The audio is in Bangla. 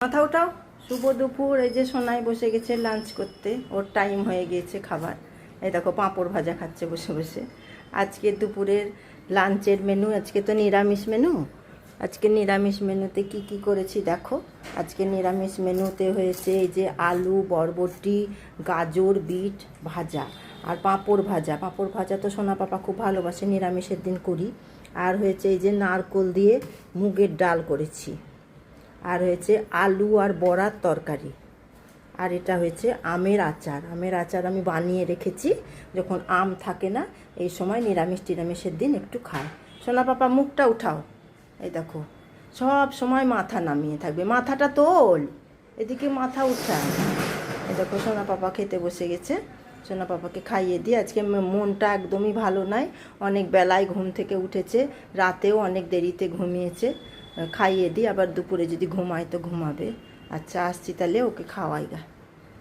মাথা উঠাও। শুভ দুপুর। এই যে সোনাই বসে গেছে লাঞ্চ করতে, ওর টাইম হয়ে গিয়েছে খাবার। এই দেখো পাঁপড় ভাজা খাচ্ছে বসে বসে। আজকে দুপুরের লাঞ্চের মেনু, আজকে তো নিরামিষ মেনু। আজকে নিরামিষ মেনুতে কি কি করেছি দেখো। আজকে নিরামিষ মেনুতে হয়েছে এই যে আলু, বরবটি, গাজর, বিট ভাজা আর পাঁপড় ভাজা। পাঁপড় ভাজা তো সোনা পাপা খুব ভালোবাসে, নিরামিষের দিন করি। আর হয়েছে এই যে নারকোল দিয়ে মুগের ডাল করেছি। আর হয়েছে আলু আর বড়ার তরকারি। আর এটা হয়েছে আমের আচার। আমের আচার আমি বানিয়ে রেখেছি, যখন আম থাকে না এই সময় নিরামিষের দিন একটু খাই। সোনা পাপা মুখটা উঠাও। এই দেখো সব সময় মাথা নামিয়ে থাকবে, মাথাটা তোল, এদিকে মাথা উঠা। এই দেখো সোনা পাপা খেতে বসে গেছে। সোনা পাপাকে খাইয়ে দিয়ে, আজকে মনটা একদমই ভালো নাই, অনেক বেলায় ঘুম থেকে উঠেছে, রাতেও অনেক দেরিতে ঘুমিয়েছে। খাইয়ে দিই, আবার দুপুরে যদি ঘুমায় তো ঘুমাবে। আচ্ছা আসছি তাহলে, ওকে খাওয়াই গা।